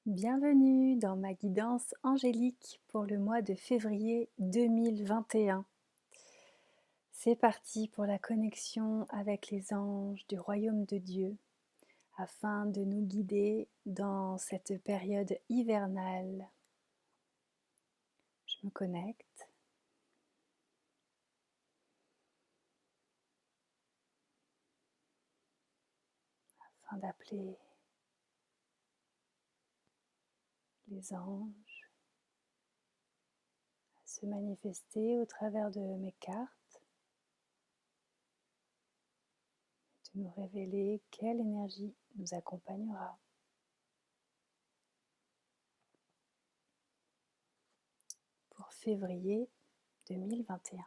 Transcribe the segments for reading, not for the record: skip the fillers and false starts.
Bienvenue dans ma guidance angélique pour le mois de février 2021. C'est parti pour la connexion avec les anges du royaume de Dieu afin de nous guider dans cette période hivernale. Je me connecte. Afin d'appeler les anges à se manifester au travers de mes cartes, de nous révéler quelle énergie nous accompagnera pour février 2021.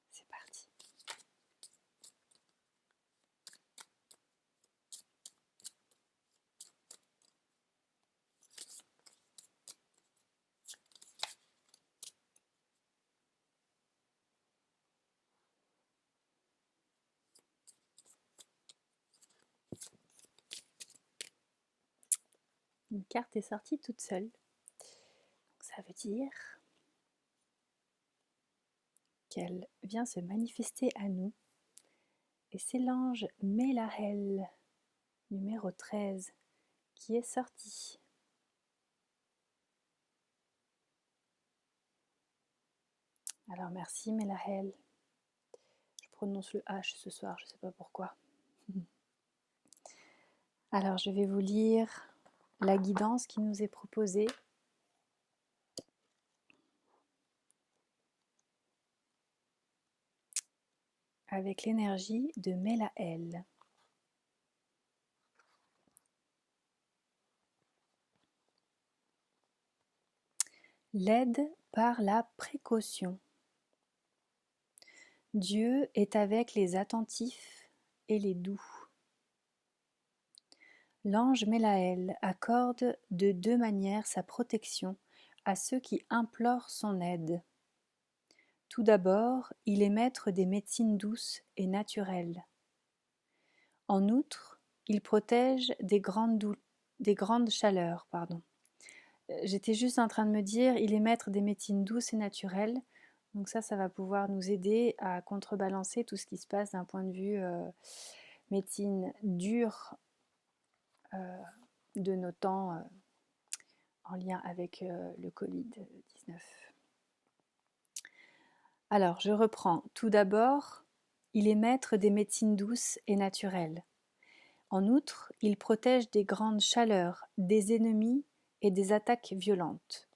C'est parti. Une carte est sortie toute seule. Donc ça veut dire qu'elle vient se manifester à nous. Et c'est l'ange Mélahel, numéro 13, qui est sorti. Alors merci Mélahel. Je prononce le H ce soir, je ne sais pas pourquoi. Alors je vais vous lire la guidance qui nous est proposée. Avec l'énergie de Mélahel. L'aide par la précaution. Dieu est avec les attentifs et les doux. L'ange Mélahel accorde de deux manières sa protection à ceux qui implorent son aide. Tout d'abord, il est maître des médecines douces et naturelles. En outre, il protège des grandes chaleurs. J'étais juste en train de me dire, il est maître des médecines douces et naturelles. Donc ça va pouvoir nous aider à contrebalancer tout ce qui se passe d'un point de vue médecine dure de nos temps en lien avec le Covid-19. Alors, je reprends. Tout d'abord, il est maître des médecines douces et naturelles. En outre, il protège des grandes chaleurs, des ennemis et des attaques violentes.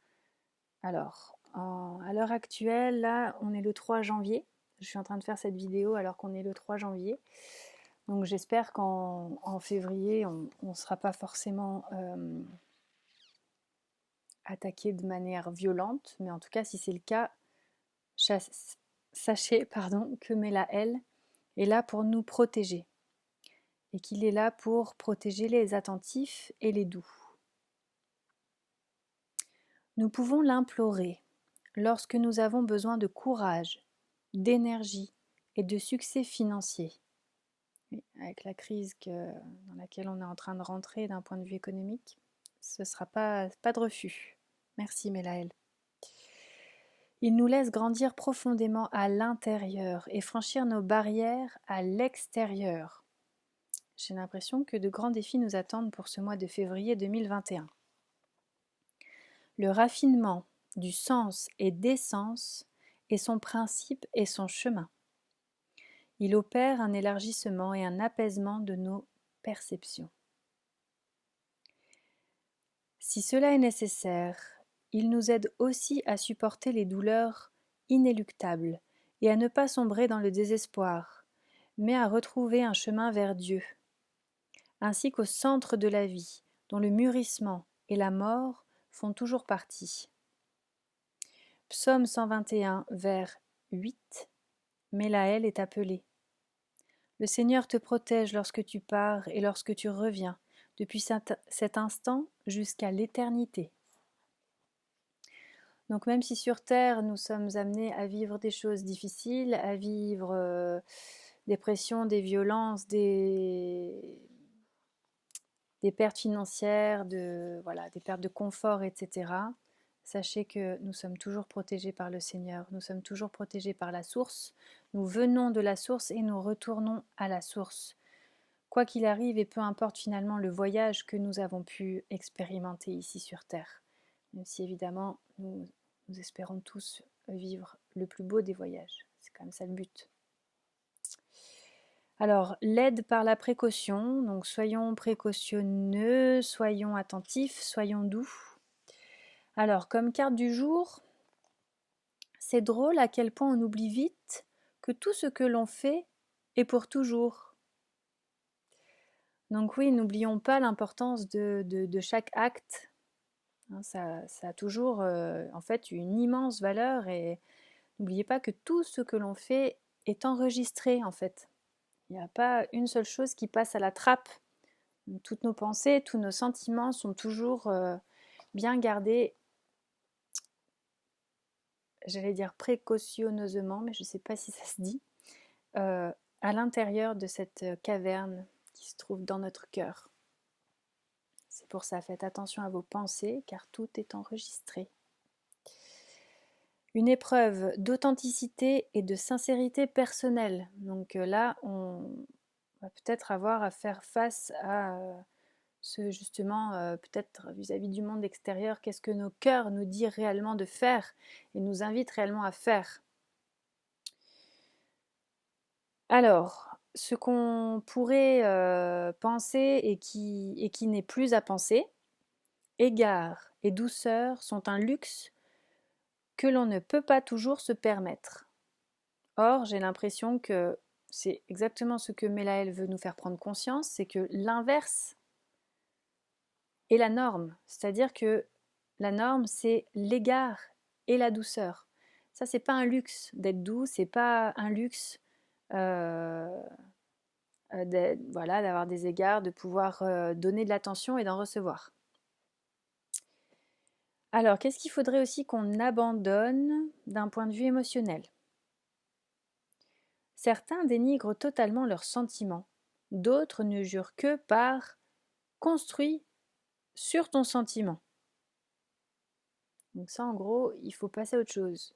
Alors, à l'heure actuelle, là, on est le 3 janvier. Je suis en train de faire cette vidéo alors qu'on est le 3 janvier. Donc j'espère qu'en février, on ne sera pas forcément attaqué de manière violente. Mais en tout cas, si c'est le cas, sachez que Mélahel est là pour nous protéger. Et qu'il est là pour protéger les attentifs et les doux. Nous pouvons l'implorer lorsque nous avons besoin de courage, d'énergie et de succès financier. Avec la crise dans laquelle on est en train de rentrer d'un point de vue économique, ce ne sera pas de refus. Merci Mélahel. Il nous laisse grandir profondément à l'intérieur et franchir nos barrières à l'extérieur. J'ai l'impression que de grands défis nous attendent pour ce mois de février 2021. Le raffinement du sens et des sens est son principe et son chemin. Il opère un élargissement et un apaisement de nos perceptions. Si cela est nécessaire, il nous aide aussi à supporter les douleurs inéluctables et à ne pas sombrer dans le désespoir, mais à retrouver un chemin vers Dieu, ainsi qu'au centre de la vie, dont le mûrissement et la mort font toujours partie. Psaume 121, vers 8, Mélahel est appelé. Le Seigneur te protège lorsque tu pars et lorsque tu reviens, depuis cet instant jusqu'à l'éternité. Donc même si sur Terre, nous sommes amenés à vivre des choses difficiles, à vivre des pressions, des violences, des des pertes financières, des pertes de confort, etc. Sachez que nous sommes toujours protégés par le Seigneur, nous sommes toujours protégés par la source. Nous venons de la source et nous retournons à la source. Quoi qu'il arrive, et peu importe finalement le voyage que nous avons pu expérimenter ici sur Terre, même si évidemment nous espérons tous vivre le plus beau des voyages. C'est quand même ça le but. Alors, l'aide par la précaution, donc soyons précautionneux, soyons attentifs, soyons doux. Alors, comme carte du jour, c'est drôle à quel point on oublie vite que tout ce que l'on fait est pour toujours. Donc oui, n'oublions pas l'importance de chaque acte. Ça a toujours en fait une immense valeur et n'oubliez pas que tout ce que l'on fait est enregistré en fait. Il n'y a pas une seule chose qui passe à la trappe. Toutes nos pensées, tous nos sentiments sont toujours bien gardés, j'allais dire précautionneusement, mais je ne sais pas si ça se dit, à l'intérieur de cette caverne qui se trouve dans notre cœur. C'est pour ça, faites attention à vos pensées, car tout est enregistré. Une épreuve d'authenticité et de sincérité personnelle. Donc là, on va peut-être avoir à faire face à ce justement, peut-être vis-à-vis du monde extérieur, qu'est-ce que nos cœurs nous disent réellement de faire et nous invitent réellement à faire. Alors, ce qu'on pourrait penser et qui n'est plus à penser, égard et douceur sont un luxe que l'on ne peut pas toujours se permettre. Or, j'ai l'impression que c'est exactement ce que Mélaël veut nous faire prendre conscience, c'est que l'inverse est la norme. C'est-à-dire que la norme, c'est l'égard et la douceur. Ça, c'est pas un luxe d'être doux, c'est pas un luxe d'avoir des égards, de pouvoir donner de l'attention et d'en recevoir. Alors, qu'est-ce qu'il faudrait aussi qu'on abandonne d'un point de vue émotionnel? Certains dénigrent totalement leurs sentiments, d'autres ne jurent que par construit sur ton sentiment. Donc ça, en gros, il faut passer à autre chose.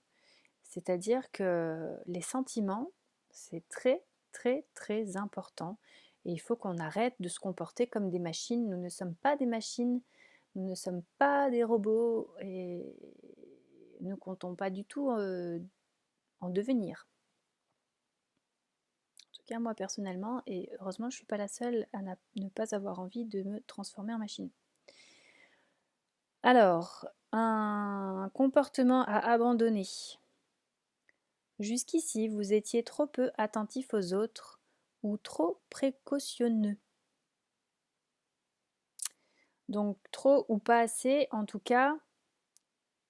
C'est-à-dire que les sentiments, c'est très, très, très important. Et il faut qu'on arrête de se comporter comme des machines. Nous ne sommes pas des machines, nous ne sommes pas des robots et nous ne comptons pas du tout en devenir. En tout cas, moi personnellement, et heureusement, je ne suis pas la seule à ne pas avoir envie de me transformer en machine. Alors, un comportement à abandonner. Jusqu'ici, vous étiez trop peu attentif aux autres ou trop précautionneux. Donc, trop ou pas assez, en tout cas,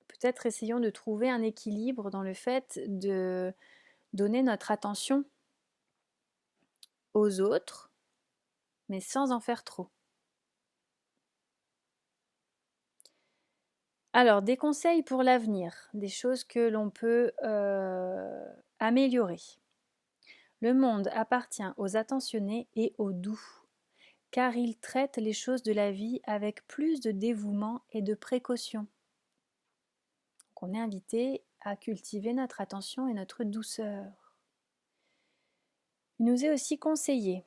peut-être essayons de trouver un équilibre dans le fait de donner notre attention aux autres, mais sans en faire trop. Alors, des conseils pour l'avenir, des choses que l'on peut améliorer. Le monde appartient aux attentionnés et aux doux, car ils traitent les choses de la vie avec plus de dévouement et de précaution. Donc, on est invité à cultiver notre attention et notre douceur. Il nous est aussi conseillé,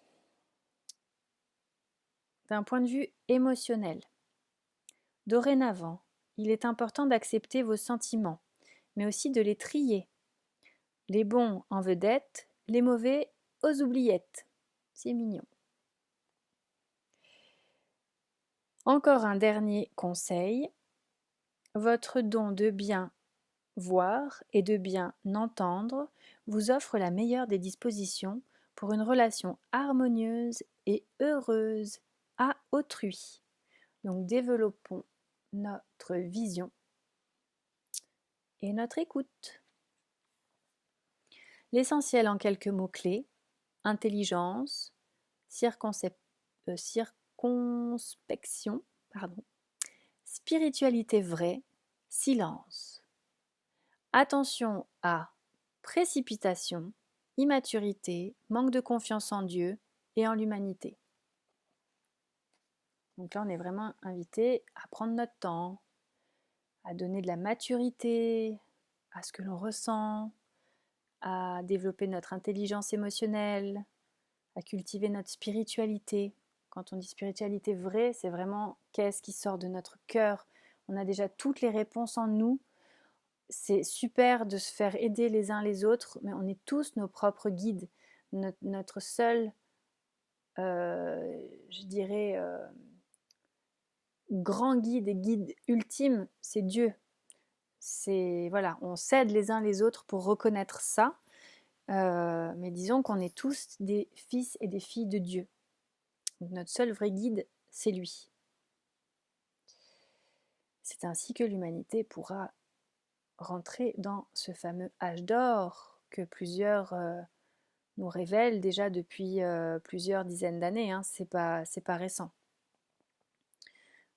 d'un point de vue émotionnel, dorénavant, il est important d'accepter vos sentiments, mais aussi de les trier. Les bons en vedette, les mauvais aux oubliettes. C'est mignon. Encore un dernier conseil. Votre don de bien voir et de bien entendre vous offre la meilleure des dispositions pour une relation harmonieuse et heureuse à autrui. Donc développons notre vision et notre écoute. L'essentiel en quelques mots-clés: intelligence, circonspection, spiritualité vraie, silence. Attention à précipitation, immaturité, manque de confiance en Dieu et en l'humanité. Donc là, on est vraiment invité à prendre notre temps, à donner de la maturité à ce que l'on ressent, à développer notre intelligence émotionnelle, à cultiver notre spiritualité. Quand on dit spiritualité vraie, c'est vraiment qu'est-ce qui sort de notre cœur. On a déjà toutes les réponses en nous. C'est super de se faire aider les uns les autres, mais on est tous nos propres guides. Notre seul, je dirais, grand guide et guide ultime, c'est Dieu. C'est voilà, on s'aide les uns les autres pour reconnaître ça. Mais disons qu'on est tous des fils et des filles de Dieu. Donc notre seul vrai guide, c'est lui. C'est ainsi que l'humanité pourra rentrer dans ce fameux âge d'or que plusieurs nous révèlent déjà depuis plusieurs dizaines d'années. Hein. C'est pas récent.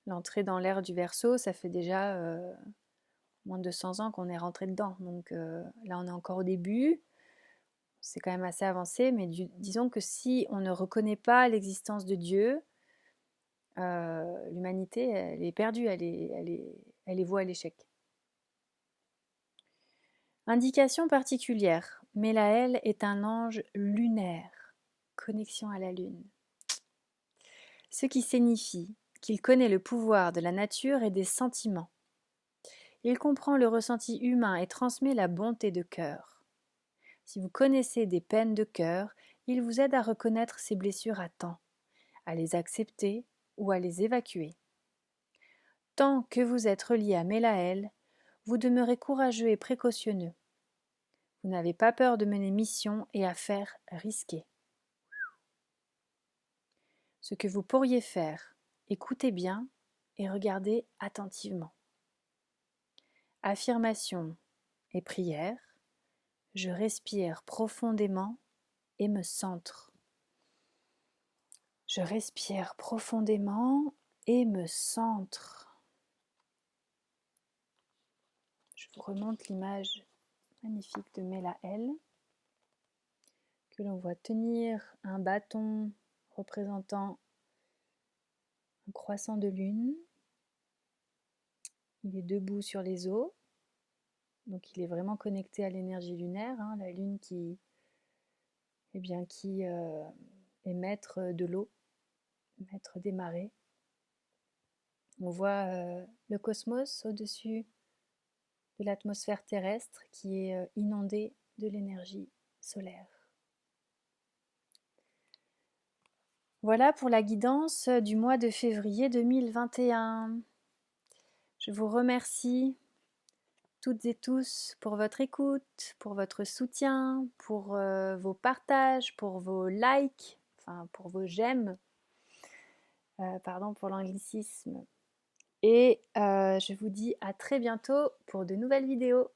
L'entrée dans l'ère du Verseau, ça fait déjà moins de 200 ans qu'on est rentré dedans. Donc là, on est encore au début. C'est quand même assez avancé, mais disons que si on ne reconnaît pas l'existence de Dieu, l'humanité, elle est perdue, elle est vouée à l'échec. Indication particulière, Mélaël est un ange lunaire, connexion à la lune. Ce qui signifie qu'il connaît le pouvoir de la nature et des sentiments. Il comprend le ressenti humain et transmet la bonté de cœur. Si vous connaissez des peines de cœur, il vous aide à reconnaître ces blessures à temps, à les accepter ou à les évacuer. Tant que vous êtes relié à Mélaël, vous demeurez courageux et précautionneux. Vous n'avez pas peur de mener mission et affaires risquées. Ce que vous pourriez faire, écoutez bien et regardez attentivement. Affirmation et prière. Je respire profondément et me centre. Je respire profondément et me centre. Je vous remonte l'image magnifique de Mélaël, que l'on voit tenir un bâton représentant un croissant de lune. Il est debout sur les eaux, donc il est vraiment connecté à l'énergie lunaire, hein, la lune qui est maître de l'eau, maître des marées. On voit le cosmos au-dessus de l'atmosphère terrestre qui est inondée de l'énergie solaire. Voilà pour la guidance du mois de février 2021. Je vous remercie toutes et tous pour votre écoute, pour votre soutien, pour vos partages, pour vos likes, enfin pour vos j'aime. Pardon pour l'anglicisme. Et je vous dis à très bientôt pour de nouvelles vidéos.